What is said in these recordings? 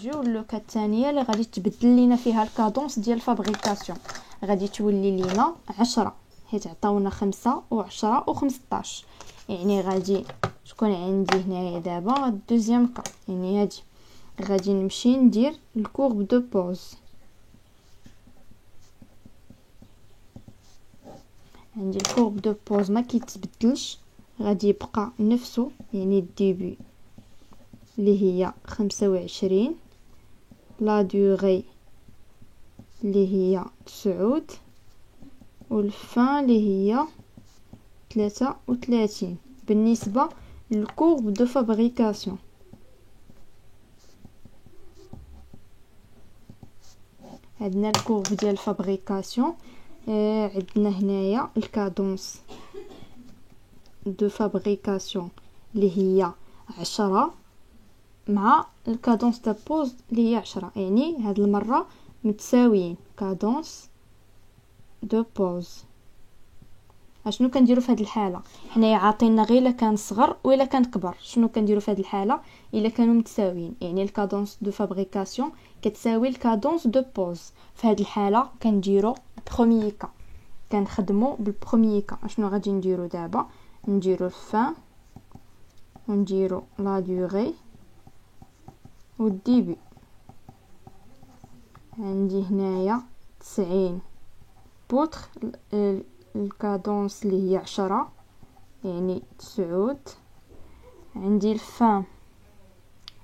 نجيو للوكا الثانيه اللي غادي تبدل لينا فيها الكادونس ديال الفابريكاسيون. غادي تولي لينا 10 حيت عطاونا 5 و10 و15. يعني غادي تكون عندي هنايا دابا الدوزيام كا، يعني هادي غادي نمشي ندير الكورب دو بوز. عندي الكورب دو بوز ما كيتبدلش، غادي يبقى نفسه، يعني الديبي اللي هي 25، لا دوغي اللي هي 9 والفان اللي هي 33 بالنسبه للكورب دو فابريكاسيون. عندنا الكورب ديال الفابريكاسيون، عندنا هنايا الكادونس دو فابريكاسيون اللي هي 10 مع الكادونس دو بوز اللي هي 10، يعني هاد المره متساويين. كادونس دو بوز اشنو كنديروا في هذه الحاله؟ حنايا عاطينا غير الا كان صغر ولا كان كبر. شنو كنديروا في هذه الحاله؟ الا كانوا متساويين، يعني الكادونس دو فابريكاسيون كتساوي الكادونس دو بوز. في هذه الحاله كنديروا بروميي كا، كنخدموا بالبروميي كا. اشنو غادي نديروا دابا؟ نديروا الفان ونديروا لا دوغي والديبي. عندي هنايا 90 بوتر الكادونس اللي هي 10، يعني 9. عندي الفان.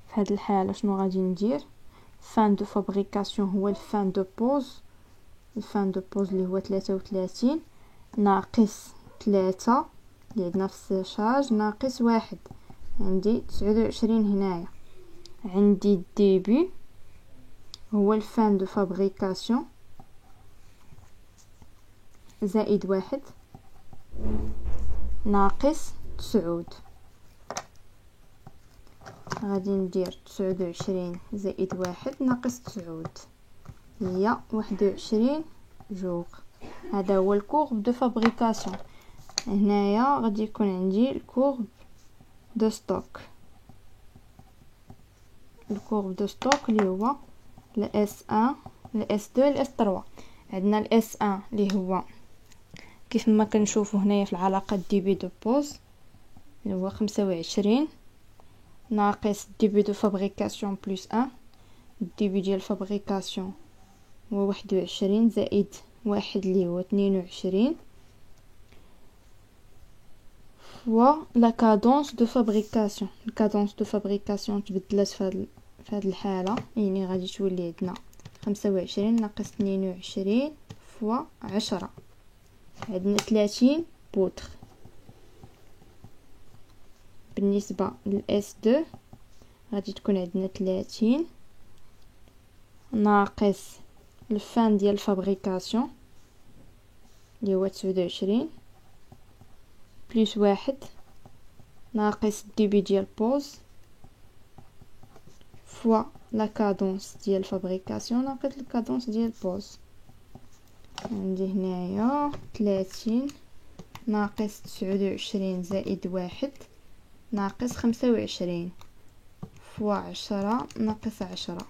في هذه الحاله شنو غادي ندير؟ فان دو فابريكاسيون هو الفان دو بوز. الفان دو بوز اللي هو 33 ناقص 3 اللي عندنا في السيشاج ناقص 1، عندي 29 هنايا. عندي الديبي هو الفان دو فابريكاسيون زائد 1 ناقص 9. غادي ندير 29 زائد 1 ناقص 9 هي 21 جوغ. هذا هو الكورب دو فابريكاسيون. هنايا غادي يكون عندي الكورب دو ستوك. الكورب دو ستوك اللي هو الاس 1 الاس 2 الاس 3. عندنا الاس 1 اللي هو كيف ما كنشوفوا هنايا في العلاقه دي بي دو بوز اللي هو 25 ناقص دي بي دو فابريكاسيون بلس 1. الدي بي ديال الفابريكاسيون هو 21 زائد 1 اللي هو 22 و لا كادونس دو فابريكاسيون. الكادونس دو فابريكاسيون تبدلات في هذه الحاله، يعني غادي تولي عندنا 25 ناقص 22 فوا 10. عندنا 30 بوتر. بالنسبه للاس 2 غادي تكون عندنا 30 ناقص الفان ديال الفابريكاسيون اللي هو 29 بلس 1 ناقص ديبي ديال بوز فوا لا كادونس ديال الفابريكاسيون ناقص الكادونس ديال بوز. عندي هنايا 30 ناقص 29 زائد 1 ناقص 25 فوا 10 ناقص 10.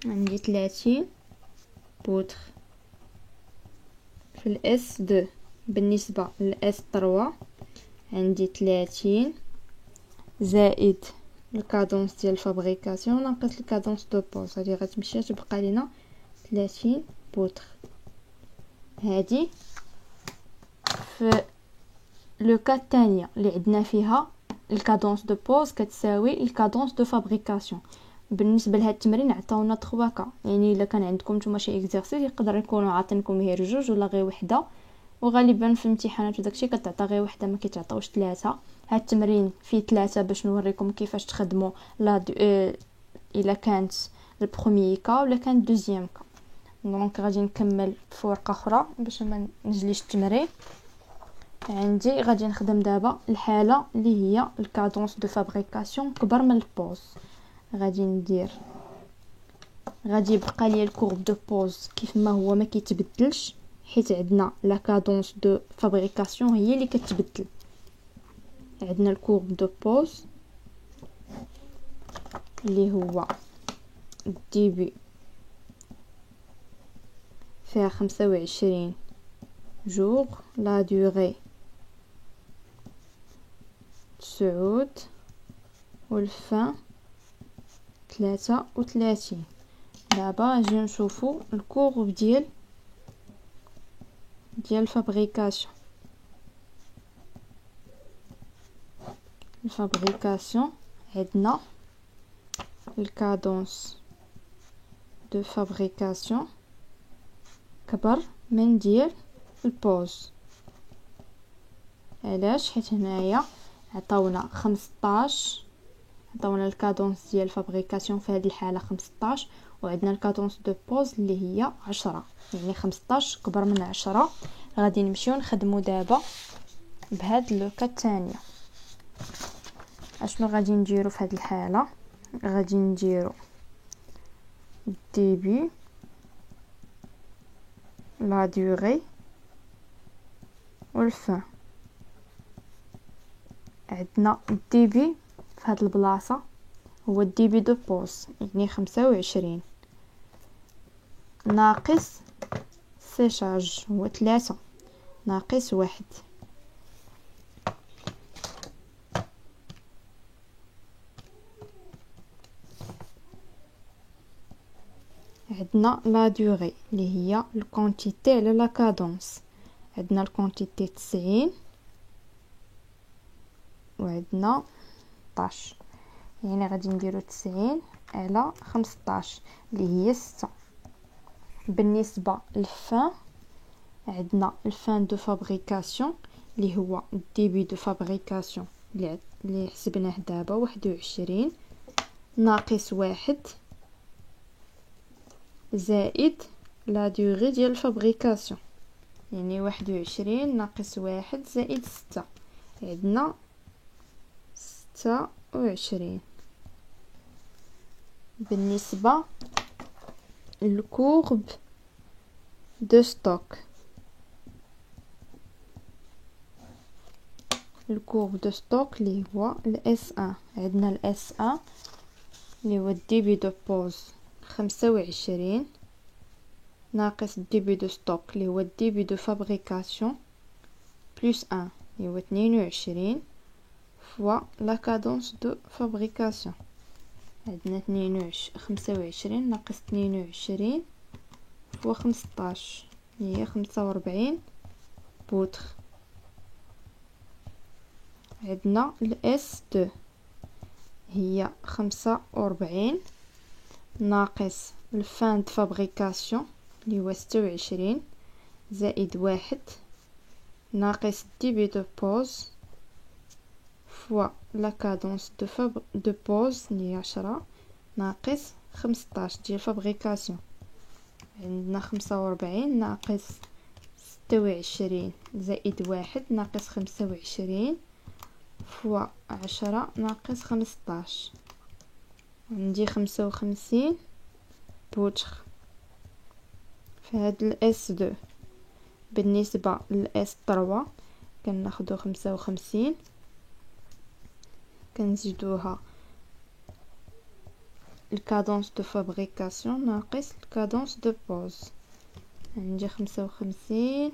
عندي 30 بوتر. في الاس 2 بالنسبه للاس 3 عندي 30 زائد الكادونس ديال الفابريكاسيون ناقص الكادونس دو بوز. هذه غتمشي تبقى لينا 30 بوتر. هذه في لو كا الثانيه اللي عندنا فيها الكادونس دو بوز كتساوي الكادونس دو فابريكاسيون. بالنسبه لهاد التمرين عطاونا 3 كا، يعني الا كان عندكم نتوما شي اكزرسيس يقدر يكونوا عاطينكم غير جوج ولا غير وحده، وغالبا في الامتحانات وداكشي كتعطى غير وحده ما كيتعطاوش 3. هاد التمرين فيه 3 باش نوريكم كيفاش تخدموا لا الا كانت البروميي كا ولا كانت دوزيام كا. دونك غادي نكمل في ورقه اخرى باش ما نجليش التمرين. عندي غادي نخدم دابا الحاله اللي هي الكادونس دو فابريكاسيون كبر من البوز. غادي ندير غادي يبقى لي الكورب دو بوز كيف ما هو ما كيتبدلش، حيت عندنا لا كادونس دو فابريكاسيون هي اللي كتبدل. عندنا الكورب دو بوز اللي هو الديبي فيها 25 جوغ، لا دوغي 9 والفان 33. دابا نجي نشوفو الكورب ديال الفابريكاسيون. عندنا الكادونس دو فابريكاسيون كبر من ديال البوز. علاش؟ حيت هنايا عطاونا 15، عطاونا الكادونس ديال الفابريكاسيون في هذه الحاله 15، وعندنا الكادونس دو بوز اللي هي 10، يعني 15 كبر من 10. غادي نمشيو نخدمو دابا بهاد لوكا الثانيه. اشنو غادي نديرو في هذه الحاله؟ غادي نديرو الديبي، لا دوغي والفان. عندنا الديبي في هاد البلاصه هو الديبي دو بوز، يعني 25 ناقص سيشاج هو 3 ناقص 1. عندنا لا دوغي اللي هي الكونتيتي على لا كادونس. عندنا الكونتيتي 90 وعندنا 15، يعني غادي نديرو 90 على 15 اللي هي 6. بالنسبه للفان، عندنا الفان دو فابريكاسيون اللي هو الديبي دو فابريكاسيون اللي حسبناه دابا 21 ناقص 1 زائد لا دوغي ديال الفابريكاسيون، يعني 21 ناقص 1 زائد 6، عندنا 26. بالنسبة للكورب دو ستوك، اللي هو الاس ان، عندنا الاس ان اللي هو الديبي دو بوز 25 ناقص الديبي دو ستوك اللي هو الديبي دو فابريكاسيون بلس 1 اللي هو 22 فوا لا كادونس دو فابريكاسيون. عندنا 25 ناقص 22 فوا 15 هي 45 بوتر. عندنا الاس 2 هي 45 ناقص الفان دو فابريكاسيون اللي هو 26 زائد 1 ناقص ديبي دو بوز فوا لا كادونس دو بوز اللي هي 10 ناقص 15 ديال فابريكاسيون. عندنا 45 ناقص 26 زائد 1 ناقص 25 فوا 10 ناقص 15، عندي 55 بوتر في هاد الاس 2. بالنسبة للاس 3 كناخدو 55 كنزيدوها الكادونس دو فابريكاسيون ناقص الكادونس دو بوز، عندي 55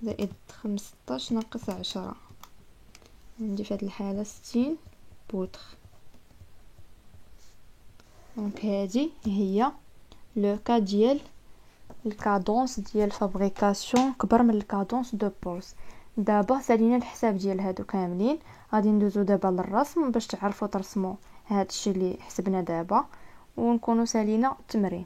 زائد 15 ناقص 10، عندي في هاد الحالة 60 بوتر. دونك هادي هي لو كا ديال الكادونس ديال الفابريكاسيون كبر من الكادونس دو بوز. دابا سالينا الحساب ديال هادو كاملين، غادي ندوزو دابا للرسم باش تعرفوا ترسموا هادشي اللي حسبنا دابا ونكونوا سالينا التمرين.